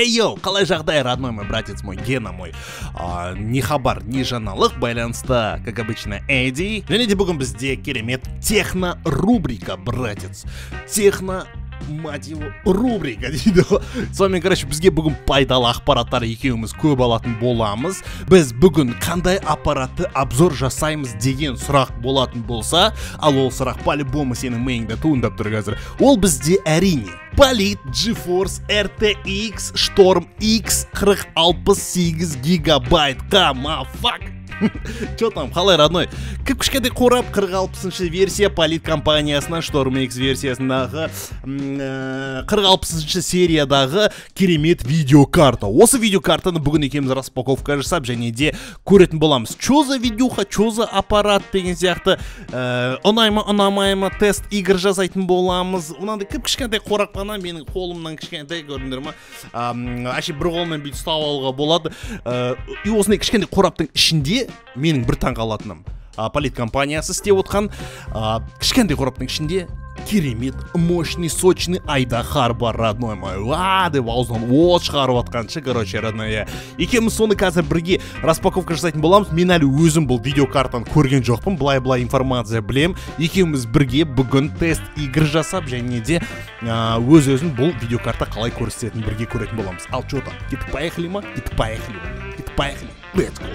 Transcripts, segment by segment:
Эй, йоу, қалай жағдай, родной мой братец мой, Гена мой. Ни хабар, ни жаңалық байланыста, как обычно, Эдди. Және де бүгін бізде керемет техно рубрика, братец. Техно, мать его, рубрика дейді ғой. Сонымен, короче, бізге бүгін пайдалы ақпараттар екеуміз көп алатын боламыз. Біз бүгін қандай аппаратты обзор жасаймыз деген сұрақ болатын болса, ал ол сұрақ по-любому сенің миыңда туындап тұр қазір. Ол бізде әрине Polit GeForce RTX Storm X 4068 гигабайтқа, мафак. Чё там, қалай, родной? Кішкентай қорап 4060 версия Polit компаниясынан Storm X версиясындағы 4060 сериядағы керемет видеокарта. Осы видеокартаны бүгін екеуміз распаковка жасап, және де көретін боламыз. Чё за видеоха, чё за аппарат деген сияқты, ұнаймы, ұнамаймы, тест игр жасайтын боламыз. Онанда кішкентай қорап қана, менің қолымнан кішкентай, көрдіңдер ма? Әше бір қолмен бүйт ұстап алуға болады. И осындай кішкентай қораптың ішінде менің бір таң қалатыным, Polit компаниясы істеп отқан кішкентай қораптың ішінде керемет, мощный, сочный айдаһар бар, родной мой. Деп аузынан от шығарып атқанша, короче, родной. Екеуміз соны қазір бірге распаковка жасайтын боламыз. Мен әлі өзім бұл видеокартаны көрген жоқпын, былай информация білем. Екеуміз бірге бүгін тест игр жасап, және де өз-өзін бұл видеокарта қалай көрсететінін бірге көретін боламыз. Ал чё там? Кетіп поехали ма? Кетіп поехали. Кетіп поехали. Let's go.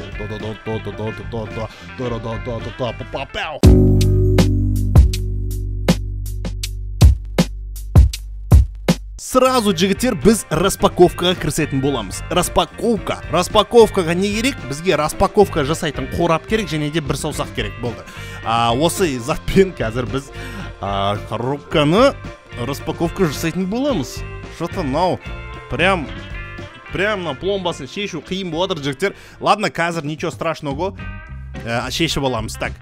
Сразу, жігіттер, біз распаковкаға кірісетін боламыз. Распаковкаға не керек? Бізге распаковка жасайтын қорап керек, және де бір саусақ керек болды. Осы затпен қазір біз коробканы распаковка жасайтын боламыз. Что-то нау, прям на пломбасын шешу қиын болады, жігіттер. Ладно, қазір ничего страшного шешіп аламыз. Так,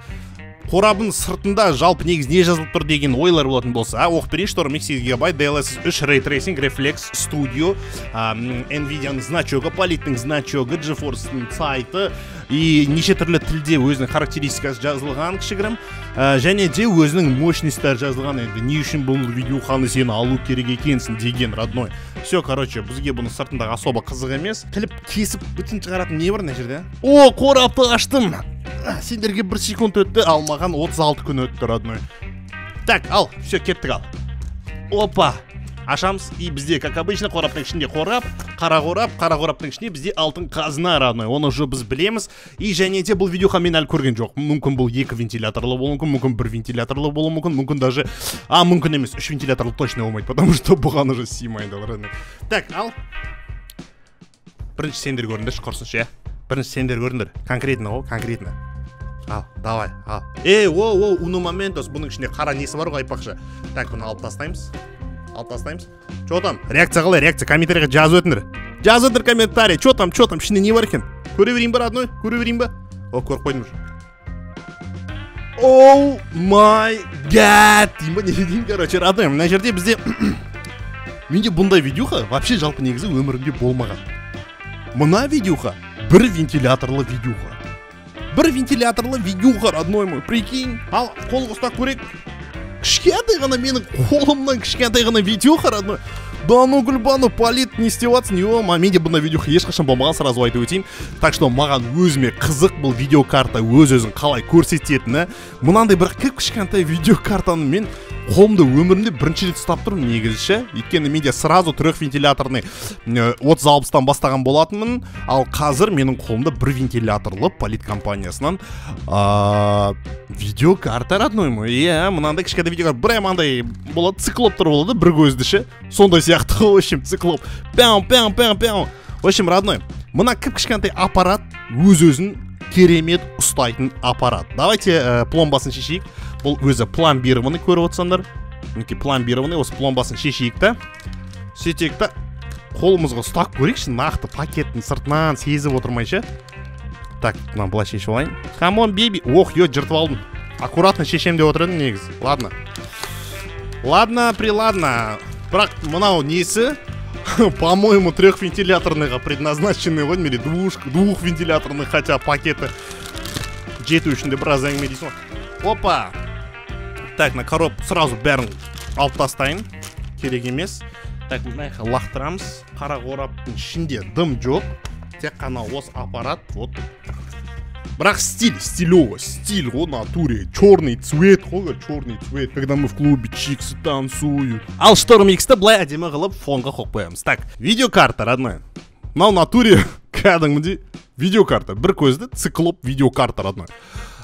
қорабын сыртында жалпы негіз не жазылып тұр деген ойлар болатын болса, оқып берейін. Storm X 8 ГБ, DLSS 3, Ray Tracing, Reflex Studio, Nvidia-ның значогы, Polit-ның значогы, GeForce-ның сайты и неше түрлі тілде өзінің характеристикасы жазылған кішігірім, және де өзінің мощностьтары жазылған. Енді не үшін бұл видеоқаны сені алу керек екенсің деген, родной. Все, короче, бізге бұны сыртындағы особо қызық емес. Тіліп кесіп бүтін шығаратын не бар мына жерде? О, қорапты аштым. Сендерге 1 секунд өтті, ал маған 36 күн өтті, родной. Так, ал, все, кеттік ал. Опа, ашамыз. И бізде, как обычно, қораптың ішінде қорап, қара қораптың ішінде бізде алтын қазына, родной. Оны уже біз білеміз. И және де бұл видеоға мен әлі көрген жоқ. Мүмкін бұл 2 вентиляторлы болуы мүмкін, мүмкін 1 вентиляторлы болуы мүмкін, мүмкін даже, мүмкін емес, 3 вентиляторлы точно болмайды, потому что бұған уже симайды, родной. Так, ал. Бірінші сендер көріңдер, құрсыншы, Бірінші сендер көріңдер. Конкретно ғой, конкретно. Ал, давай, ал. Оу, уну моментос, бұның ішінде қара несі бар ғой, айтпақшы. Так, бұны алып тастаймыз. Чё там? Реакция қалай, реакция, комментарийға жазып өтіңдер. Комментарий, чё там, ішінде не бар екен? Көре берейін ба, родной? О, көріп қойдым уже. Оу май гад! Деймін, не деймін, короче, родной, мына жерде бізде менде бұндай видеоға вообще жалпы негізі өмірімде болмаған. Мына видеоға 1 вентиляторлы видеоға, родной мой, прикинь. Ал, қолға ұстап көрек. Кішкентай ғана менің қолымнан кішкентай ғана видеоға, родной. Да ну гүлбану, Polit не істеватсын, менде бұндай видеоға ешқашан болмаған, сразу айтып өтейін. Так что маған өзіме қызық бұл видеокарта өз-өзін қалай көрсететіні. Мұнандай бір кішкентай видеокартаны мен қолымда өмірімде бірінші рет ұстап тұрмын негізі. Өйткені менде сразу 3 вентиляторный 30-60-тан бастаған болатынмын, ал қазір менің қолымда 1 вентиляторлы Polit компаниясынан видеокарта, родной мой. Мұнандай кішкентай видеокарта, прям андай болады, циклоптар болады, бір көздіші. Сондай сияқты, в общем, циклоп. Пяу. В общем, родной, мына кішкентай аппарат өз-өзін керемет ұстайтын аппарат. Давайте пломбасын шешейік. Бұл өзі пломбированный көріп отсандар. Пломбированный, осы пломбасын шешейік та. Сөйтейік та, қолымызға ұстап көрейікші, нақты пакеттің сыртынан сезіп отырмайшы. Так, мына бұлай шешіп алайын. Come on, baby. Ох, жыртып алдым. Аккуратно шешем деп отырдым негіз. Ладно, приладно. Бірақ мынау несі, по-моему, 3-вентиляторныйға предназначенный ғой, или 2-вентиляторный, хотя пакеті жету үшін де біраз әңгіме дейсің. Опа! Так, на короб сразу бәрін алып тастайын. Керек емес. Так, мына жаққа лақтырамыз. Қара қораптың ішінде дым жоқ. Тек қана осы аппарат, вот. Бірақ стиль в натуре. Черный цвет, черный цвет. Когда мы в клубе чиксы танцуют. Ал Storm X-ті былай әдемі қылып фонға қойып қоямыз. Так, видеокарта, родной. Мынау натуре кәдімгідей видеокарта. Бір көзді циклоп видеокарта, родной.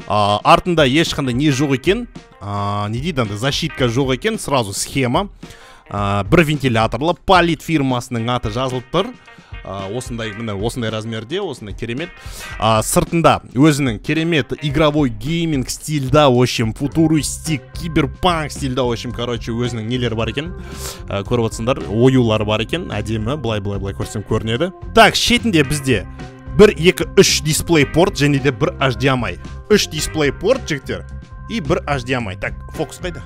Артында ешқандай не жоқ екен. Не дейді, защитка жоқ екен. Сразу схема. Бір вентиляторлы Полит фирмасының аты жазылып тұр. Осындай размерде, осындай керемет. Сыртында өзінің керемет игровой гейминг стильда, в общем, футуристик, киберпанк стильда, в общем, короче, өзінің нелер бар екен. Көріп отырсыңдар, оюлар бар екен, әдемі, былай көрсем көрінеді. Так, шетінде бізде 1, 2, 3 дисплей порт және де 1 HDMI. 3 дисплей порт, жігіттер, и 1 HDMI. Так, фокус қайда?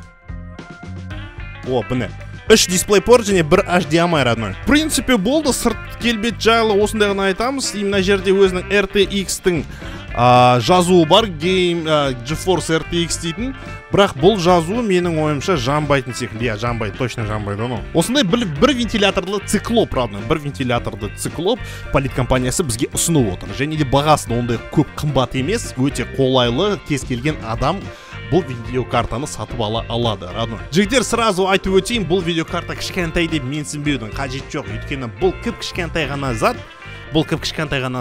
О, бұны. 3 дисплей порт және 1 HDMI, родной. В принципе, болды, сырт келбет жайлы осындай ғана айтамыз. Мына жерде өзінің RTX-тің жазуы бар, GeForce RTX дейтін. Бірақ бұл жазуы менің ойымша жанбайтын секілді. Жанбайды, точно жанбайды. Осындай бір вентиляторлы циклоп, родной. Бір вентиляторлы циклоп Полит компаниясы бізге ұсынып отыр. Және де бағасы ондай көп қымбат емес, өте қолайлы, кез келген адам бұл видеокартаны сатып алады, родной. Жігіттер, сразу айтып өтейін, бұл видеокарта кішкентай деп менсінбеудің қажет жоқ. Өйткені бұл кішкентай ғана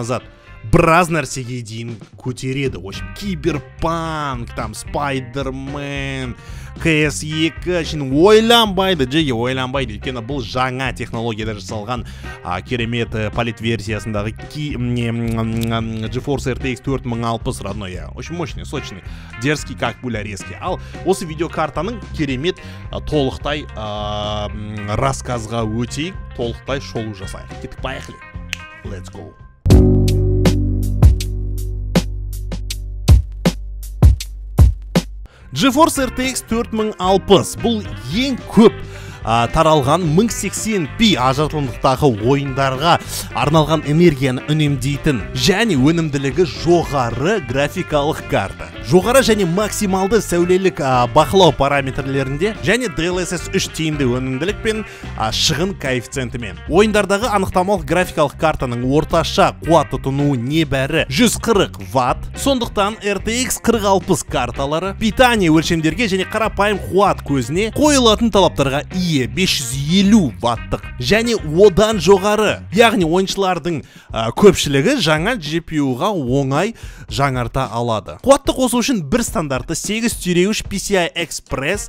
зат, біраз нәрсеге дейін көтереді. В общем, киберпанк, там Спайдермен, CS2 ойланбайды. Өйткені бұл жаңа технологияда жасалған керемет Полит версиясындағы GeForce RTX 4060, родной. Очень мощный, сочный, дерзкий, как пуля резкий. Ал осы видеокартаның керемет толықтай рассказға өтейік, толықтай шолу жасайық. Кеттік, поехали. Let's go. GeForce RTX 4060 бұл ең көп таралған 1080p ажыратымдылықтағы ойындарға арналған энергияны үнемдейтін және өнімділігі жоғары графикалық карта. Жоғары және максималды сәулелік бақылау параметрлерінде және DLSS 3 тиімді өнімділік пен шығын коэффициентімен. Ойындардағы анықтамалық графикалық картаның орташа қуат тұтынуы небәрі 140 Вт. Сондықтан RTX 4060 карталары питание өлшемдерге және қарапайым қуат көзіне қойылатын талаптарға ие. 550 ваттық және одан жоғары. Яғни ойыншылардың көпшілігі жаңа GPU-ға оңай жаңарта алады. Қуатты қосу үшін бір стандартты 8/3 PCI Express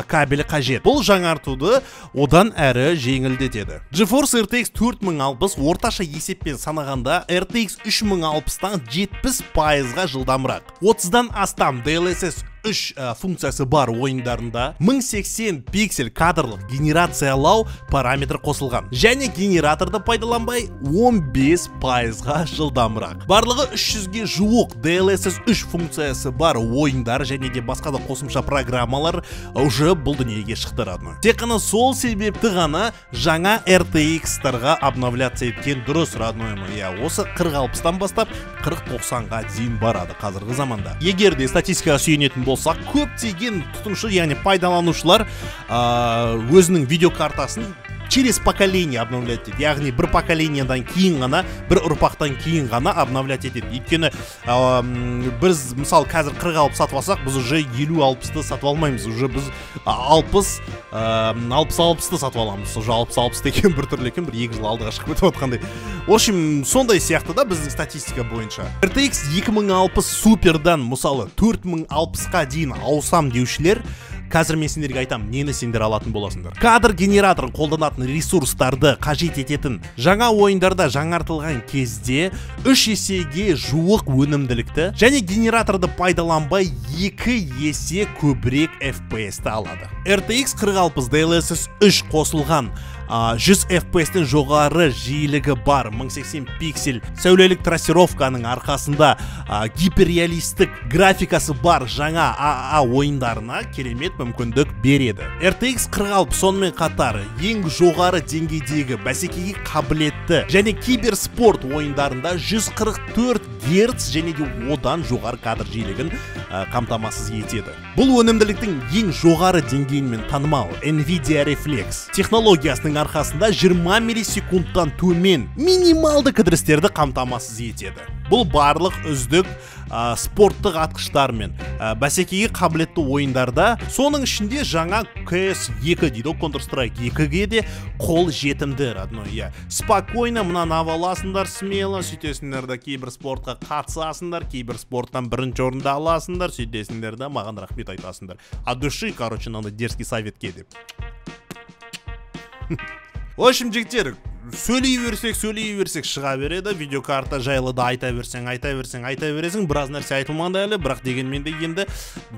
кабелі қажет. Бұл жаңартуды одан әрі жеңілдетеді. GeForce RTX 4060 орташа есеппен санағанда RTX 3060-тан 70%-ға жылдамырақ. 30-дан астам DLSS 3 функциясы бар ойындарында 1080 пиксель кадрлық генерациялау параметр қосылған. Және генераторды пайдаланбай 15%-ға жылдамырақ. Барлығы 300-ге жуық DLSS 3 функциясы бар ойындар және де басқа да қосымша программалар уже бұл дүниеге шықты, родной. Тек қана сол себепті ғана жаңа RTX-тарға обновляция еткен дұрыс, родной. Осы 4060-тан бастап 4090-ға дейін барады қазіргі заманда. Егер де статистикаға сүйенетін болсақ, көптеген тұтынушы, яғни пайдаланушылар өзінің видеокартасын через поколение обновлять етеді. Яғни бір поколениядан кейін ғана, бір ұрпақтан кейін ғана обновлять етеді. Өйткені біз мысалы қазір 40-60 сатып алсақ, біз уже 50-60-ты сатып алмаймыз. Уже біз 60-60-ты сатып аламыз. Уже 60-60 деген бір түрлі екен, бір 2 жыл алдыға шығып кетіп отқандай. В общем, сондай сияқты да біздің статистика бойынша. RTX 2060 супердан мысалы 4060-қа дейін ауысам деушілер, қазір мен сендерге айтам, нені сендер алатын боласыңдар. Кадр генераторын қолданатын ресурстарды қажет ететін жаңа ойындарда жаңартылған кезде 3 есеге жуық өнімділікті және генераторды пайдаланбай 2 есе көбірек FPS-ті алады. RTX 4060 DLSS 3 қосылған 100 FPS-тен жоғары жиілігі бар 1080 пиксель сәулелік трассировканың арқасында гиперреалистік графикасы бар жаңа АА ойындарына керемет мүмкіндік береді. RTX 4060 сонымен қатар ең жоғары деңгейдегі бәсекеге қабілетті және киберспорт ойындарында 144 Гц және де одан жоғары кадр жиілігін қамтамасыз етеді. Бұл өнімділіктің ең жоғары деңгейімен танымал Nvidia Reflex технологиясының арқасында 20 миллисекундтан төмен минималды кідірістерді қамтамасыз етеді. Бұл барлық үздік спорттық атқыштар мен бәсекеге қабілетті ойындарда, соның ішінде жаңа CS2 дейді, Counter-Strike 2-ге де қол жетімді, родной. Спокойно мынаны аласыңдар, смело сөйтесіңдер да, кейбір спортқа қатысасыңдар, кейбір спорттан бірінші орында аласыңдар, сөйтесіңдер да, маған рахмет айтасыңдар. От души, короче, надо дерзкий советке деп. В общем, жігіттер, сөйлей берсек шыға береді. Видеокарта жайлы да айта бересің. Біраз нәрсе айтылмады әлі, бірақ дегенмен де енді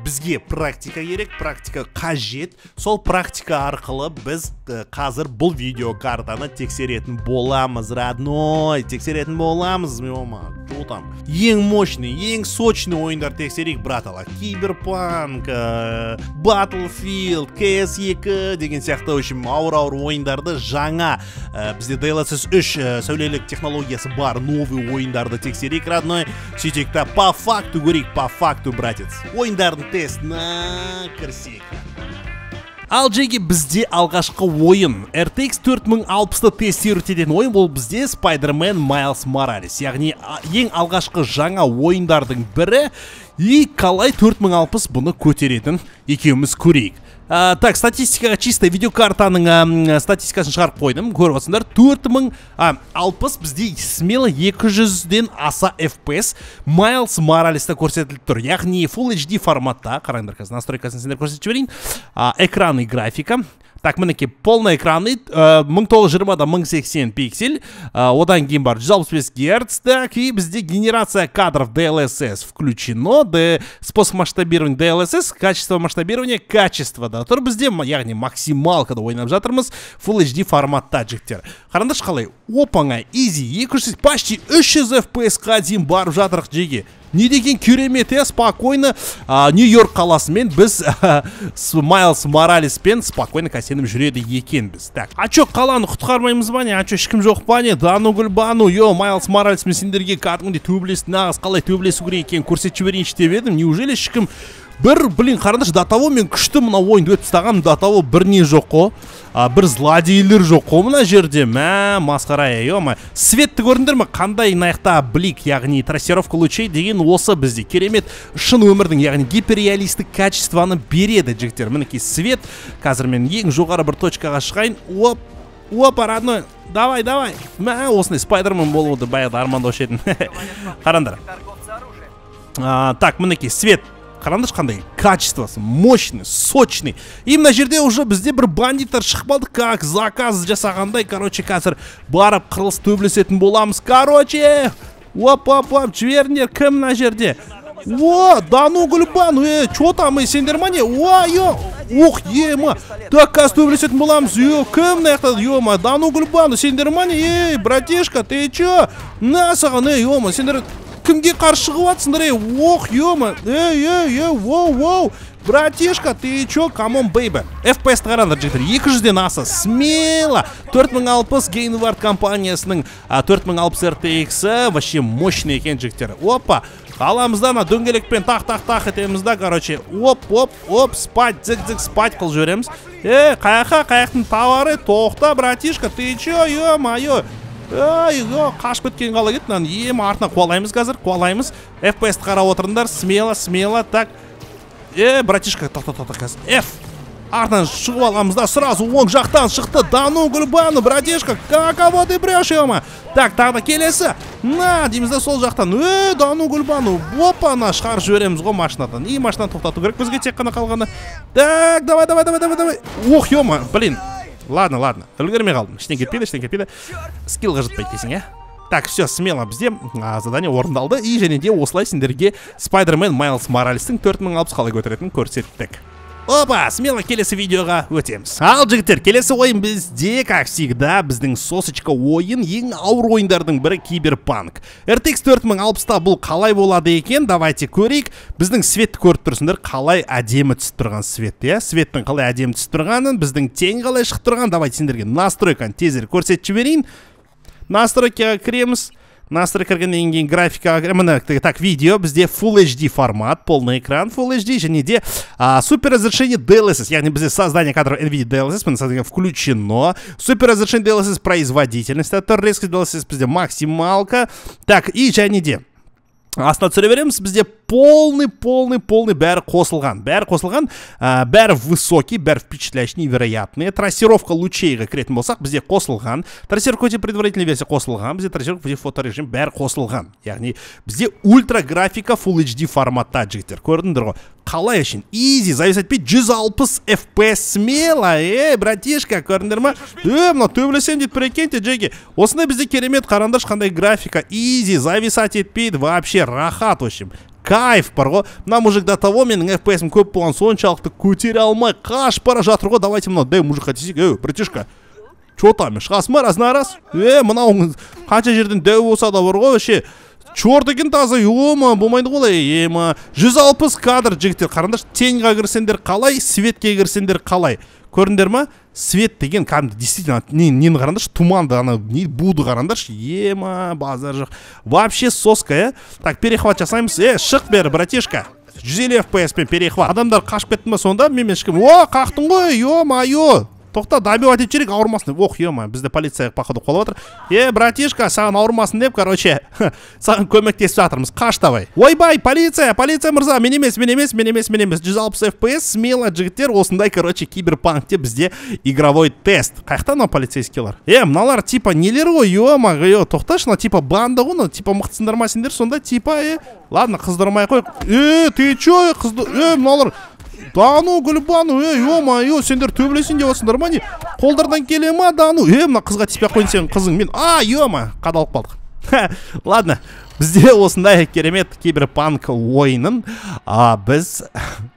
бізге практика керек, практика қажет. Сол практика арқылы біз қазір бұл видеокартаны тексеретін боламыз, родной. Тексеретін боламыз, что там? Ең мощный, ең сочный ойындар тексерейік, братала. Киберпанк, Battlefield, CS2 деген сияқты, в общем, ауыр ойындарды жаңа бізде DLSS 3 сәулелік технологиясы бар новый ойындарды тексерейік, родной. Сөйтекті по факту көрейік, по факту, братец. Ойындардың тестіне кірсек. Ал жеге бізде алғашқы ойын RTX 4060-ты тестировать ететін ойын, бұл бізде Spider-Man Miles Morales, яғни ең алғашқы жаңа ойындардың бірі, и қалай 4060 бұны көтеретін екеуміз көрейік. Так, статистикаға чисто видеокартаның статистикасын шығарып қойдым, көріп отырсыңдар. 4060 бізде смело 200-ден аса FPS Miles Morales'та көрсетіліп тұр. Яғни Full HD форматта, қараңдар қазір настройкасын сендер көрсетіп жіберейін. Экранный графика. Так, мінеке полный экранный 1920-да 1080 пиксель, одан кейін бар 165 Гц, так, и бізде генерация кадров DLSS включено, способ масштабирования DLSS, качество масштабирования, качество да тұр бізде, яғни максималкада ойнап жатырмыз, Full HD форматта жіктер. Қарандаш қалай, опаңа, easy, 200, почти 300 FPS-қа дейін барып жатырық жеге. Не деген керемет, спокойно Нью-Йорк қаласымен біз Майлз Моралеспен спокойно кәсеніп жүреді екенбіз. Так, а чо қаланы құтқармаймыз ба не? А чо ешкім жоқ па не? Дану гүлбану, Майлз Моралеспен сендерге кәдімгідей төбелес, нағыз қалай төбелесу керек екенін көрсетіп жіберейінші деп едім. Неужели ешкім блин, қараңдаршы, до того мен күшті мына ойынды өтіп тастағам, до того бір не жоқ қо, бір злодейлер жоқ қо мына жерде. Масқара, светті көрдіңдер ме? Қандай наяқта блик, яғни трассировка лучей деген осы бізде керемет шын өмірдің, яғни гиперреалистік качествоны береді жігіттер. Мінекей свет, қазір мен ең жоғары бір точкаға шығайын. Опа, родной, давай. Осындай Спайдермен болуды баяғыда армандаушы едім. Қараңдар. Так, мінекей свет. Қараңдаршы қандай качествосы, мощный, сочный. И мына жерде уже бізде бір бандиттар шығып алды, как заказ жасағандай. Короче, қазір барып қырылыс төбелесетін боламыз. Короче, оп, жіберіңдер, кім мына жерде? Дану гүлбану, чо там, сендер ма не? Ох, ема, так қазір төбелесетін боламыз. Кім мына яқта, Дану гүлбану, сендер ма не? Братишка, ты чо? На саған, сендер кімге қарсы шығып атсыңдар, ох, воу, братишка, ты чё, камон, бейбі. FPS-ті қараңдар жігіттер, 200-ден аса, смело. 4060 Gainward компаниясының 4060 RTX-і вообще мощный екен жігіттер. Опа, қаламыздан дөңгелекпен тақ етеміз да, короче, оп, спать, зік, спать қыл жөреміз. Қаяқтың тауары, тоқта, братишка, ты чё, ё-майо. Қашып кеткен қала кет, артына қуалаймыз қазір, FPS-ті қарап отырыңдар, смело, так. Братишка, тоқта қазір, F. Артынан шығып аламыз да, сразу оң жақтан шықты, Дану гүлбану, братишка, каково ты прешь, ема. Так, тағы да келесі, на, дейміз да сол жақтан, Дану гүлбану, опа, шығарып жібереміз ғой машинадан. Машинаны тоқтату керек бізге тек қана қалғаны. Так, давай. Ох, ема, блин. Ладно, үлгермей қалдым. Іштен кетпейді. Скилл қажытпайды дейсің, Так, все, смело бізде задание орындалды. И және де осылай сендерге Spider-Man Miles Morales'тің 4060 қалай көтеретінін көрсеттік. Опа, смело келесі видеоға өтеміз. Ал жігіттер, келесі ойын бізде, как всегда, біздің сосочка ойын, ең ауыр ойындардың бірі Киберпанк. RTX 4060-та бұл қалай болады екен, давайте көрейік. Біздің светті көріп тұрсыңдар, қалай әдемі түсіп тұрған свет, Светтің қалай әдемі түсіп тұрғанын, біздің тең қалай шығып тұрған, давайте сендерге настройканы тезірек көрсетіп жіберейін. Настройкаға кіреміз. настрой кіргеннен кейін графика міне так видео бізде Full HD формат, полный экран Full HD және де супер разрешение DLSS, яғни бізде создание кадров NVIDIA DLSS міне включено. Супер разрешение DLSS производительность, это резкость DLSS бізде максималка. Так, и және де астына түсіре береміз, бізде полный бәрі қосылған, бәрі высокий, бәрі впечатляющий, невероятный. Трассировка лучейға кіретін болсақ, бізде қосылған. Трассировка өте предварительный версия қосылған, бізде трассировка өте фоторежим бәрі қосылған. Яғни бізде ультра графика Full HD форматта, жігіттер. Көрдіңдер ғой? Қалай үшін? Easy, зависать бет 160 FPS смело. Братишка, көрдіңдер ма? Мына төбелесем дейді, прикиньте, жеге. Осындай бізде керемет, қараңдаршы қандай графика. Easy, зависать етпейді, вообще рахат, в общем. Кайф бар ғой. Мына мужик до того менің FPS-ім көп болған соншалықты көтере алмай қашып бара жатыр ғой. Давайте мынау дәу мужикқа тисек. Братишка, чё там? Шығасың ба раз-на-раз? Мынау қанша жерден дәу болса да бар ғой, вообще. Чорт екен таза, болмайды ғой. 160 кадр, жігіттер. Қараңдаршы, теньға кірсеңдер қалай, светке кірсеңдер қалай. Көрдіңдер ма? Свет деген кәдімгі действительно нені қараңдаршы, туманды, ана не буды қараңдаршы. Базар жоқ. Вообще соска, Так, перехват жасаймыз. Шық бері, братишка. 150 FPS пен перехват. Адамдар қашып кетті ма сонда? Мен ешкім. Қақтың ғой, ё-майо. Тоқта, добивать етчерек, ауырмасын. Ё-ма, бізде полиция походу қолып отыр. Братишка, саған ауырмасын деп, короче, саған көмектесіп жатырмыз. Қаш давай. Ойбай, полиция мырза, мен емес. 160 FPS, смело, жігіттер, осындай, короче, киберпанкте бізде игровой тест. Қаяқтан мына полицейскийлар? Мыналар типа нелер ғой, ё-ма, тоқташы, типа банда ғой, типа мықтысыңдар ма сендер, сонда типа, ладно, қыздырмай қой. Ты чё, мыналар Да ну, гүлбану, ё-майо, сендер төбелесін деп отсыңдар ма не? Қолдардан келе ма, да ну, мына қызға тиспей қойын сен қызың мен. Ё-ма, қадалып қалдық. Ладно, бізде осындай керемет киберпанк ойынын біз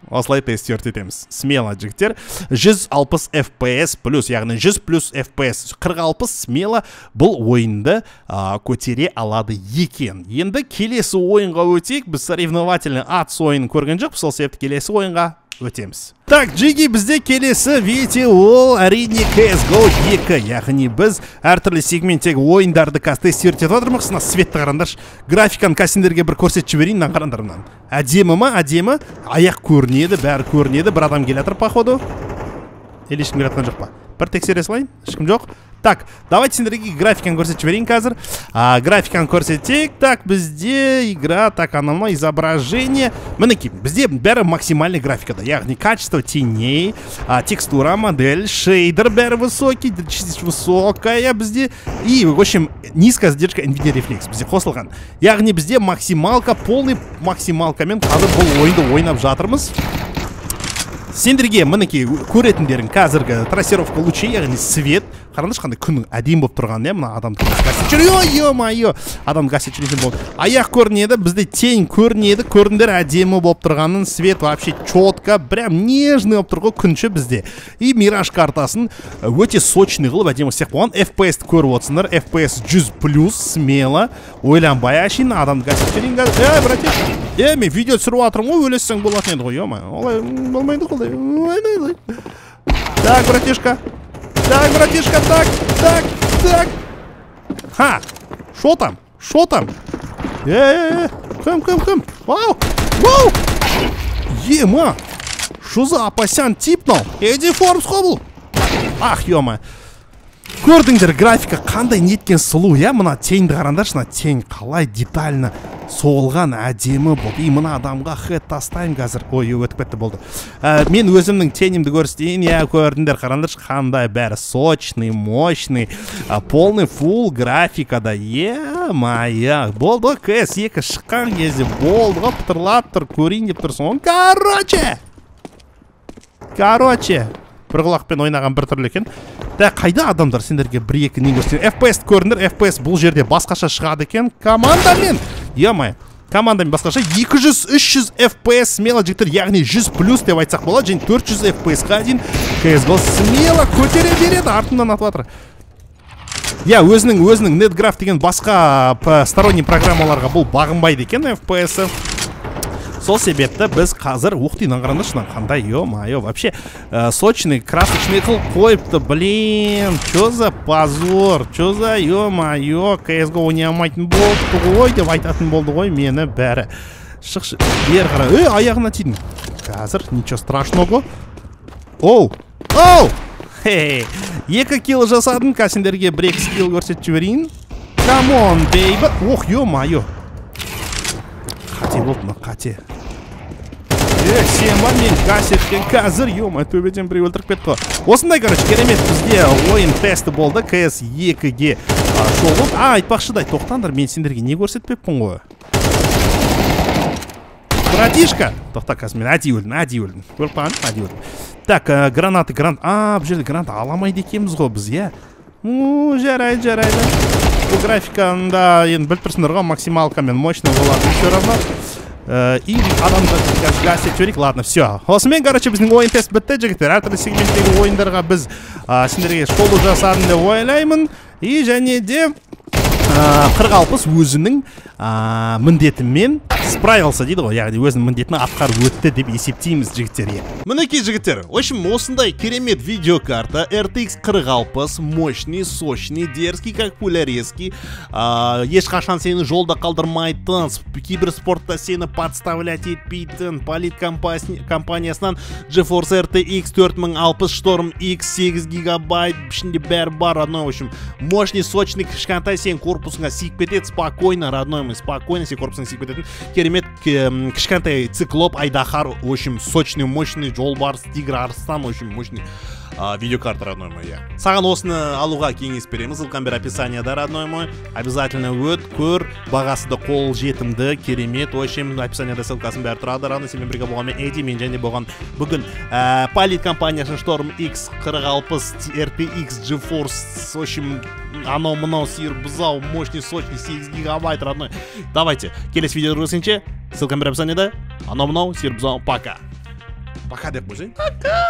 осылай тест етеміз. Смело, жігіттер. 160 FPS плюс, яғни 100 плюс FPS 40-60 смело бұл ойынды көтере алады екен. Енді келесі ойынға өтейік. Біз соревновательный атыс ойынын көрген жоқ, сол себепті келесі ойынға өтеміз. Так, жиги, бізде келесі видео ол әрине CSGO 2. Яғни біз әртүрлі сегменттегі ойындарды тест етіп отырмыз. Светті қарандаршы. Графиканы кәсіндерге бір көрсетіп жіберейін, қарандарымнан. Әдемі ма? Әдемі. Аяқ көрінеді, бәрі көрінеді. Бір адам келатыр, походу. Или ешкім келатқан жоқ па? Бір тексере салайын. Ешкім жоқ. Так, давайте сендерге графиканы көрсетіп жіберейін қазір. Графиканы көрсетейік. Так, бізде игра, так, анама изображение. Мінекей, бізде бәрі максимальный графикада. Яғни качество теней, текстура, модель, шейдер бәрі высокий, высокая бізде. И, в общем, низкая задержка NVIDIA Reflex бізде қосылған. Яғни бізде максималка, полный максималкамен қазір бұл ойынды ойнап жатырмыз. Сендерге мінекей көретіндерің қазіргі трассировка лучей, яғни свет. Қараңдаршы қандай күннің әдем болып тұрған, мына адамды гасит жүрген. Ё-майо, адам гасит жүрген болды. Аяқ көрінеді, бізде тень көрінеді, көріндер әдемі болып тұрғанын, свет вообще четко, прям нежный болып тұрғы күнші бізде. И мираж картасын өте сочный қылып әдемі сияқты болған. FPS көріп отсыңдар, FPS 100+, смело, ойланбай әшейін адамды гасит жүрген. Братиш, мен видео түсіріп атырым ғой, өлесің болатын еді ғой, ё-майо. Олай болмайды қолдай. Так, братишка. Так, братишка, так. Ха, шо там? Кім? Вау! Ема! Шо за апасян типнал? Эдди Формс қобыл! Ах, ема! Көрдіңдер, графика қандай неткен сұлу, мына теңді қарандаршы, тень қалай детально соғылған, әдемі болды. И мына адамға хэт тастайым қазір. Ой, өтіп кетті болды. Мен өзімнің тенімді көрсетейін, көрдіңдер, қарандаршы, қандай бәрі сочный, мощный, полный фул графикада. Ема-я, болды, CS2 шыққан кезде болды, пұтырлап тұр, көрейін деп тұрсын. Короче. Бір құлақпен ойнаған бір түрлі екен. Қайда адамдар сендерге бір-екі не көрсетейін. FPS көріндір, FPS бұл жерде басқаша шығады екен. Командамен, командамен басқаша 200-300 FPS смело жігіттер, яғни 100+ деп айтсақ болады, және 400 FPS-ға дейін CSGO смело көтере береді, артынан атып жатыр. Өзінің NetGraph деген басқа сторонний программаларға бұл бағынбайды екен FPS-і. Сол себепті біз қазір уқтинан қараңдаршы, қандай, ё-моё, вообще сочный, красочный қыл қойыпты, блин, чё за позор, чё за, ё-моё, CSGO ойнай алмайтын болды ғой деп айтатын болды ғой мені бәрі. Шықшы, бер қара, аяғына тидің. Қазір, ничего страшного. Оу, 2 килл жасадым, кәсіндерге бір-екі скилл көрсетіп жіберейін. Come on, baby. Ох, ё-моё. Қате болды ма, қате. Сен бар мен кәсеткен қазір, ё-моё, төбеден біреу өлтіріп кетті ғой. Осындай, короче, керемет бізде ойын тесті болды, CS2-ге шолып. Айтпақшыдай, тоқтаңдар, мен сендерге не көрсетпеппін ғой. Братишка! Тоқта, қазір мен әдей өлдім. Көріп қаған, әдей өлдім. Так, гранаты. Бұл жерде гранаты аламайды екеміз ғой біз, е? Жарайды. Бұл графиканда енді біліп тұрсыңдар ғой, максималкамен мощный болады. Все равно. И адамдар гасет жіберейік. Ладно, все. Осымен, короче, біздің ойын тест бітті, жігіттер. Әртүрлі сегменттегі ойындарға біз сендерге шолу жасадым деп ойлаймын. И және де 40-60 өзінің міндетімен справился дейді ғой, яғни өзінің міндетін атқарып өтті деп есептейміз жігіттерге. Мінекей жігіттер, в общем, осындай керемет видеокарта RTX 4060, мощный, сочный, дерзкий, как пулярезкий, ешқашан сені жолда қалдырмайтын, киберспортта сені подставлять етпейтін, полит компаниясынан GeForce RTX 4060 Storm X 8 гигабайт, ішінде бәрі бар, родной, в общем, мощный, сочный, кішкентай сен корпусыңа сиіп кетеді, спокойно, родной мой, спокойно сен корпусыңа сиіп кететін, керемет кішкентай циклоп, айдахар, в общем, сочный, мощный, жолбарыс, тигр, арыстан, в общем, мощный видеокарта, родной мой, я. Саған осыны алуға кеңес береміз, ссылкам бер описанияда, родной мой. Обязательно өт, көр, бағасы да қол жетімді, керемет, в общем, описанияда ссылкасын бәрі тұрады, раны сенмен бірге болған мен Эдди, мен және болған бүгін полит компаниясын Storm X 4060 RTX GeForce, в общем, анау-мынау сиыр бұзау, мощный, сочный, 8 гигабайт, родной. Давайте, келесі видео көрсенше, ссылкам бер описанияда, анау-мынау сиыр бұзау, пока. Пока деп қойсай. Пока!